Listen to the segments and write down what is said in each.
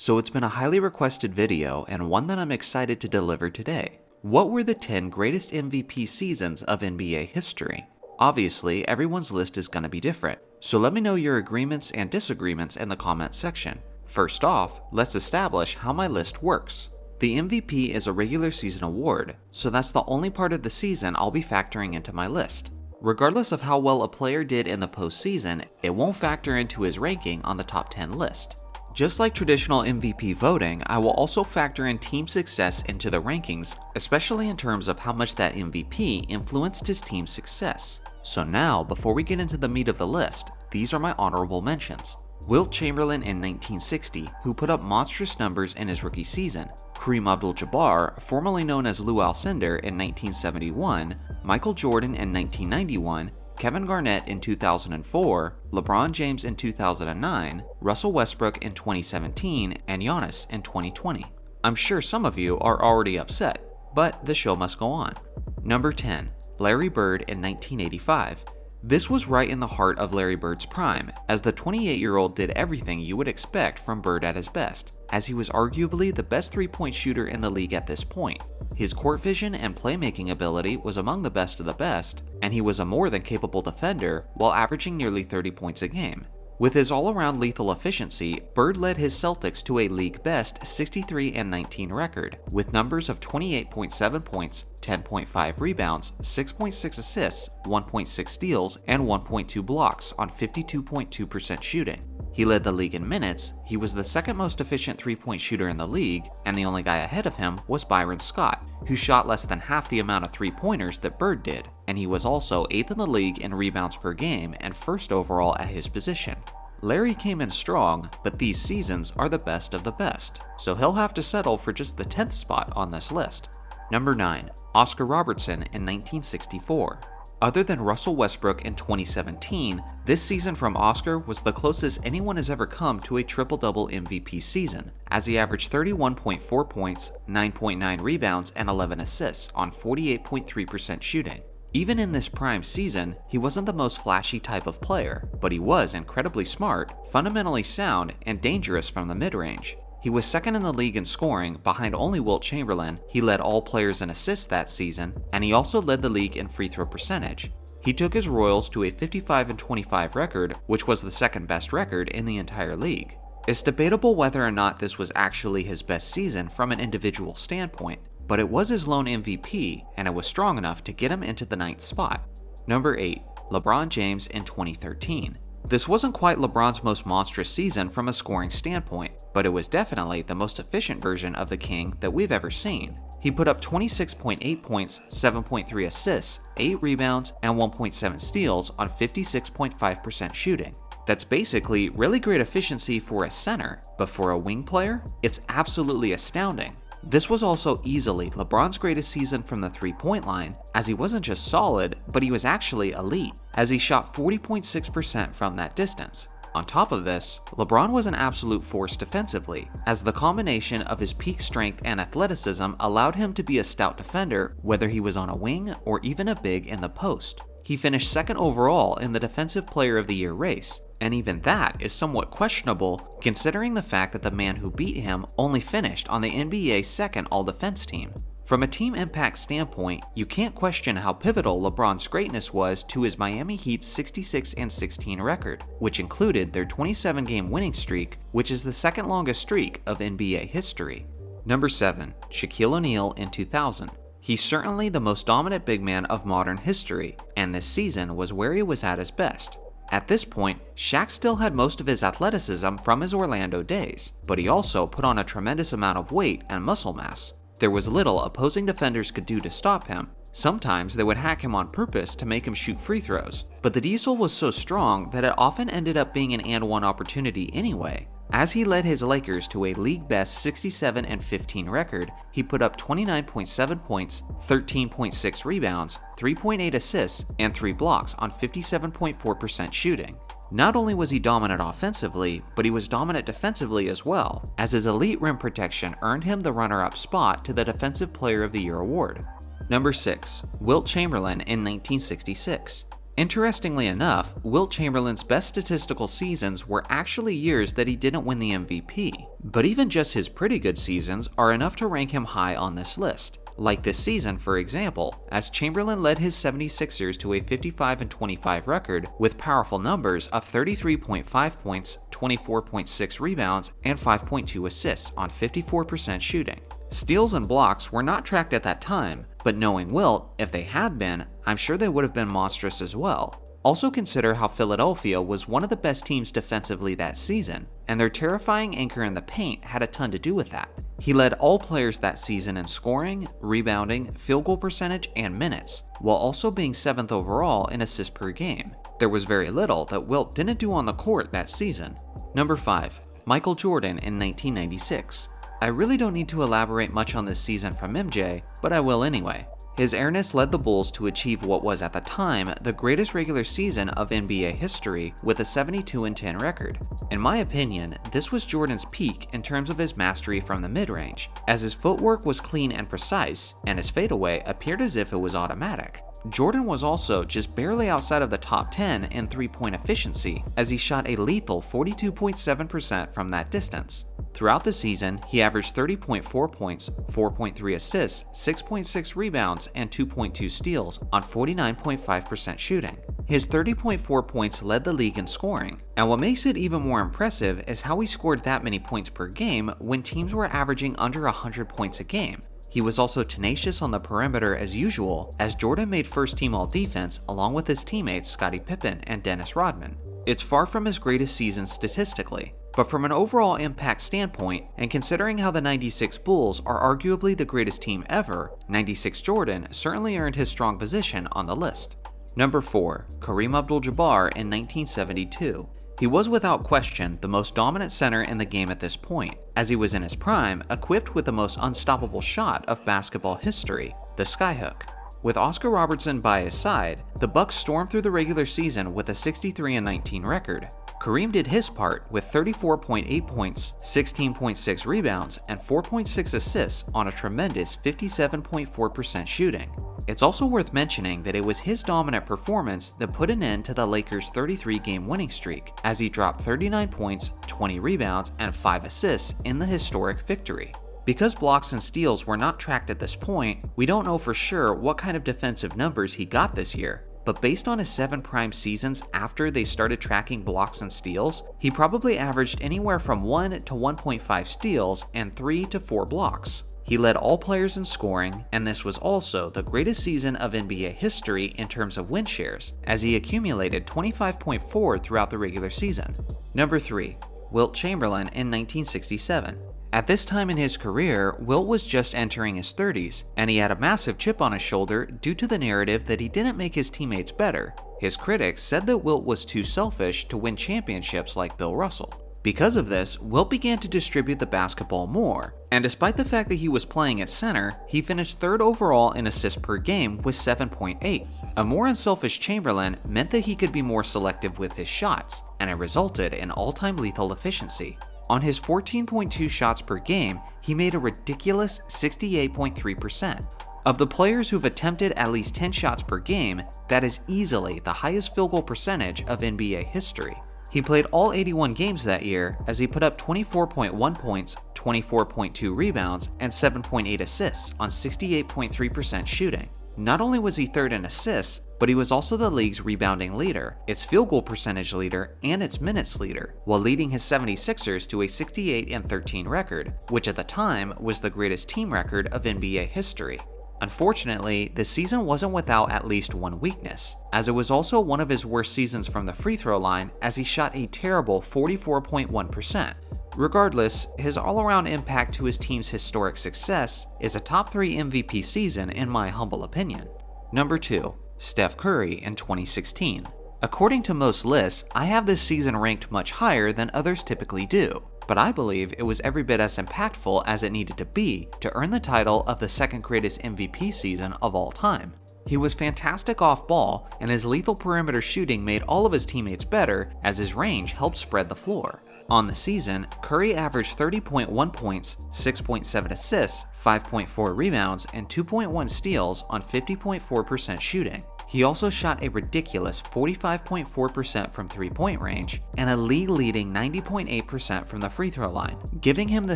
So it's been a highly requested video and one that I'm excited to deliver today. What were the 10 greatest MVP seasons of NBA history? Obviously, everyone's list is going to be different, so let me know your agreements and disagreements in the comments section. First off, let's establish how my list works. The MVP is a regular season award, so that's the only part of the season I'll be factoring into my list. Regardless of how well a player did in the postseason, it won't factor into his ranking on the top 10 list. Just like traditional MVP voting, I will also factor in team success into the rankings, especially in terms of how much that MVP influenced his team's success. So now, before we get into the meat of the list, these are my honorable mentions. Wilt Chamberlain in 1960, who put up monstrous numbers in his rookie season. Kareem Abdul-Jabbar, formerly known as Lou Alcindor in 1971, Michael Jordan in 1991, Kevin Garnett in 2004, LeBron James in 2009, Russell Westbrook in 2017, and Giannis in 2020. I'm sure some of you are already upset, but the show must go on. Number 10. Larry Bird in 1985. This was right in the heart of Larry Bird's prime, as the 28-year-old did everything you would expect from Bird at his best, as he was arguably the best three-point shooter in the league at this point. His court vision and playmaking ability was among the best of the best, and he was a more than capable defender while averaging nearly 30 points a game. With his all-around lethal efficiency, Bird led his Celtics to a league-best 63-19 record, with numbers of 28.7 points, 10.5 rebounds, 6.6 assists, 1.6 steals, and 1.2 blocks on 52.2% shooting. He led the league in minutes, he was the second most efficient three-point shooter in the league, and the only guy ahead of him was Byron Scott, who shot less than half the amount of three-pointers that Bird did, and he was also 8th in the league in rebounds per game and 1st overall at his position. Larry came in strong, but these seasons are the best of the best, so he'll have to settle for just the 10th spot on this list. Number 9. Oscar Robertson in 1964. Other than Russell Westbrook in 2017, this season from Oscar was the closest anyone has ever come to a triple-double MVP season, as he averaged 31.4 points, 9.9 rebounds, and 11 assists on 48.3% shooting. Even in this prime season, he wasn't the most flashy type of player, but he was incredibly smart, fundamentally sound, and dangerous from the mid-range. He was second in the league in scoring, behind only Wilt Chamberlain. He led all players in assists that season, and he also led the league in free throw percentage. He took his Royals to a 55-25 record, which was the second best record in the entire league. It's debatable whether or not this was actually his best season from an individual standpoint, but it was his lone MVP, and it was strong enough to get him into the 9th spot. Number 8. LeBron James in 2013. This wasn't quite LeBron's most monstrous season from a scoring standpoint, but it was definitely the most efficient version of the King that we've ever seen. He put up 26.8 points, 7.3 assists, 8 rebounds, and 1.7 steals on 56.5% shooting. That's basically really great efficiency for a center, but for a wing player, it's absolutely astounding. This was also easily LeBron's greatest season from the three-point line, as he wasn't just solid, but he was actually elite, as he shot 40.6% from that distance. On top of this, LeBron was an absolute force defensively, as the combination of his peak strength and athleticism allowed him to be a stout defender whether he was on a wing or even a big in the post. He finished second overall in the Defensive Player of the Year race, and even that is somewhat questionable considering the fact that the man who beat him only finished on the NBA's second all-defense team. From a team impact standpoint, you can't question how pivotal LeBron's greatness was to his Miami Heat's 66-16 record, which included their 27-game winning streak, which is the second longest streak of NBA history. Number 7. Shaquille O'Neal in 2000. He's certainly the most dominant big man of modern history, and this season was where he was at his best. At this point, Shaq still had most of his athleticism from his Orlando days, but he also put on a tremendous amount of weight and muscle mass. There was little opposing defenders could do to stop him. Sometimes they would hack him on purpose to make him shoot free throws, but the diesel was so strong that it often ended up being an and-one opportunity anyway. As he led his Lakers to a league-best 67-15 record, he put up 29.7 points, 13.6 rebounds, 3.8 assists, and 3 blocks on 57.4% shooting. Not only was he dominant offensively, but he was dominant defensively as well, as his elite rim protection earned him the runner-up spot to the Defensive Player of the Year award. Number 6. Wilt Chamberlain in 1966. Interestingly enough, Wilt Chamberlain's best statistical seasons were actually years that he didn't win the MVP, but even just his pretty good seasons are enough to rank him high on this list. Like this season, for example, as Chamberlain led his 76ers to a 55-25 record with powerful numbers of 33.5 points, 24.6 rebounds, and 5.2 assists on 54% shooting. Steals and blocks were not tracked at that time, but knowing Wilt, if they had been, I'm sure they would have been monstrous as well. Also consider how Philadelphia was one of the best teams defensively that season, and their terrifying anchor in the paint had a ton to do with that. He led all players that season in scoring, rebounding, field goal percentage, and minutes, while also being 7th overall in assists per game. There was very little that Wilt didn't do on the court that season. Number 5. Michael Jordan in 1996. I really don't need to elaborate much on this season from MJ, but I will anyway. His airness led the Bulls to achieve what was at the time the greatest regular season of NBA history with a 72-10 record. In my opinion, this was Jordan's peak in terms of his mastery from the mid-range, as his footwork was clean and precise, and his fadeaway appeared as if it was automatic. Jordan was also just barely outside of the top 10 in three-point efficiency, as he shot a lethal 42.7% from that distance. Throughout the season, he averaged 30.4 points, 4.3 assists, 6.6 rebounds, and 2.2 steals on 49.5% shooting. His 30.4 points led the league in scoring, and what makes it even more impressive is how he scored that many points per game when teams were averaging under 100 points a game. He was also tenacious on the perimeter as usual, as Jordan made first-team all-defense along with his teammates Scottie Pippen and Dennis Rodman. It's far from his greatest season statistically, but from an overall impact standpoint, and considering how the 96 Bulls are arguably the greatest team ever, 96 Jordan certainly earned his strong position on the list. Number 4. Kareem Abdul-Jabbar in 1972. He was without question the most dominant center in the game at this point, as he was in his prime, equipped with the most unstoppable shot of basketball history, the skyhook. With Oscar Robertson by his side, the Bucks stormed through the regular season with a 63-19 record. Kareem did his part with 34.8 points, 16.6 rebounds, and 4.6 assists on a tremendous 57.4% shooting. It's also worth mentioning that it was his dominant performance that put an end to the Lakers' 33-game winning streak, as he dropped 39 points, 20 rebounds, and 5 assists in the historic victory. Because blocks and steals were not tracked at this point, we don't know for sure what kind of defensive numbers he got this year, but based on his 7 prime seasons after they started tracking blocks and steals, he probably averaged anywhere from 1 to 1.5 steals and 3 to 4 blocks. He led all players in scoring, and this was also the greatest season of NBA history in terms of win shares, as he accumulated 25.4 throughout the regular season. Number 3. Wilt Chamberlain in 1967. At this time in his career, Wilt was just entering his 30s, and he had a massive chip on his shoulder due to the narrative that he didn't make his teammates better. His critics said that Wilt was too selfish to win championships like Bill Russell. Because of this, Wilt began to distribute the basketball more, and despite the fact that he was playing at center, he finished 3rd overall in assists per game with 7.8. A more unselfish Chamberlain meant that he could be more selective with his shots, and it resulted in all-time lethal efficiency. On his 14.2 shots per game, he made a ridiculous 68.3%. Of the players who've attempted at least 10 shots per game, that is easily the highest field goal percentage of NBA history. He played all 81 games that year as he put up 24.1 points, 24.2 rebounds, and 7.8 assists on 68.3% shooting. Not only was he 3rd in assists, but he was also the league's rebounding leader, its field goal percentage leader, and its minutes leader, while leading his 76ers to a 68-13 record, which at the time was the greatest team record of NBA history. Unfortunately, the season wasn't without at least one weakness, as it was also one of his worst seasons from the free throw line as he shot a terrible 44.1%. Regardless, his all-around impact to his team's historic success is a top 3 MVP season in my humble opinion. Number 2. Steph Curry in 2016. According to most lists, I have this season ranked much higher than others typically do, but I believe it was every bit as impactful as it needed to be to earn the title of the 2nd greatest MVP season of all time. He was fantastic off ball, and his lethal perimeter shooting made all of his teammates better as his range helped spread the floor. On the season, Curry averaged 30.1 points, 6.7 assists, 5.4 rebounds, and 2.1 steals on 50.4% shooting. He also shot a ridiculous 45.4% from three-point range and a league-leading 90.8% from the free throw line, giving him the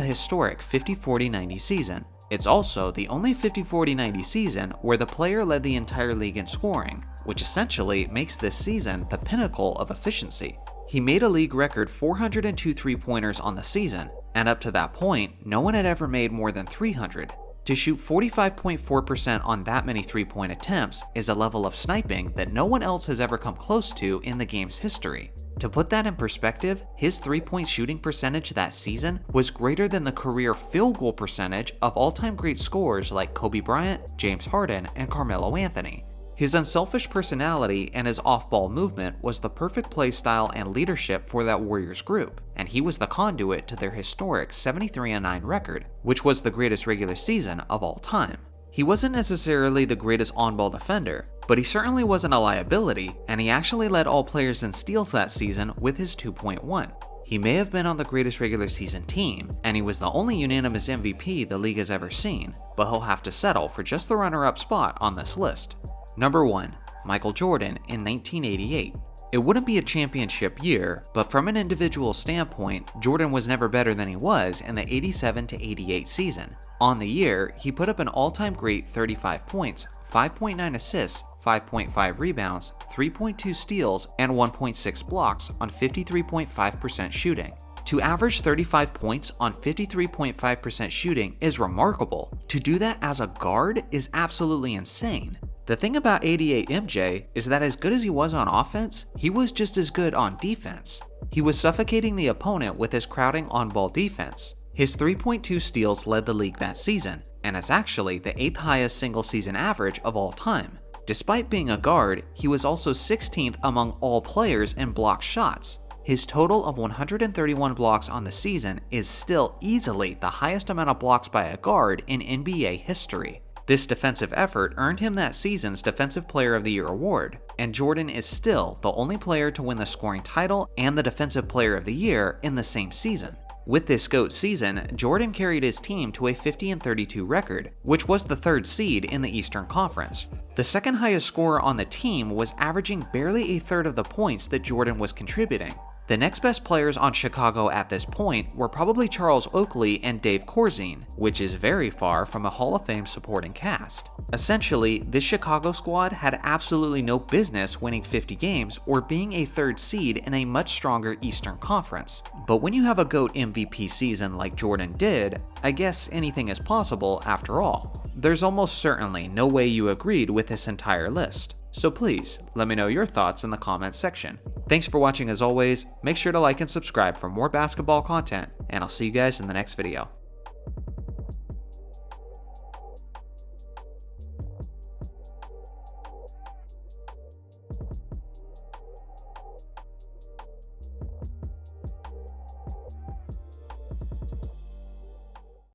historic 50-40-90 season. It's also the only 50-40-90 season where the player led the entire league in scoring, which essentially makes this season the pinnacle of efficiency. He made a league record 402 three-pointers on the season, and up to that point, no one had ever made more than 300. To shoot 45.4% on that many three-point attempts is a level of sniping that no one else has ever come close to in the game's history. To put that in perspective, his three-point shooting percentage that season was greater than the career field goal percentage of all-time great scorers like Kobe Bryant, James Harden, and Carmelo Anthony. His unselfish personality and his off-ball movement was the perfect play style and leadership for that Warriors group, and he was the conduit to their historic 73-9 record, which was the greatest regular season of all time. He wasn't necessarily the greatest on-ball defender, but he certainly wasn't a liability, and he actually led all players in steals that season with his 2.1. He may have been on the greatest regular season team, and he was the only unanimous MVP the league has ever seen, but he'll have to settle for just the runner-up spot on this list. Number 1. Michael Jordan in 1988. It wouldn't be a championship year, but from an individual standpoint, Jordan was never better than he was in the 87-88 season. On the year, he put up an all-time great 35 points, 5.9 assists, 5.5 rebounds, 3.2 steals, and 1.6 blocks on 53.5% shooting. To average 35 points on 53.5% shooting is remarkable. To do that as a guard is absolutely insane. The thing about 88 MJ is that as good as he was on offense, he was just as good on defense. He was suffocating the opponent with his crowding on-ball defense. His 3.2 steals led the league that season, and it's actually the 8th highest single-season average of all time. Despite being a guard, he was also 16th among all players in blocked shots. His total of 131 blocks on the season is still easily the highest amount of blocks by a guard in NBA history. This defensive effort earned him that season's Defensive Player of the Year award, and Jordan is still the only player to win the scoring title and the Defensive Player of the Year in the same season. With this GOAT season, Jordan carried his team to a 50-32 record, which was the 3rd seed in the Eastern Conference. The second highest scorer on the team was averaging barely a third of the points that Jordan was contributing. The next best players on Chicago at this point were probably Charles Oakley and Dave Corzine, which is very far from a Hall of Fame supporting cast. Essentially, this Chicago squad had absolutely no business winning 50 games or being a 3rd seed in a much stronger Eastern Conference. But when you have a GOAT MVP season like Jordan did, I guess anything is possible after all. There's almost certainly no way you agreed with this entire list. So please, let me know your thoughts in the comments section. Thanks for watching as always, make sure to like and subscribe for more basketball content, and I'll see you guys in the next video.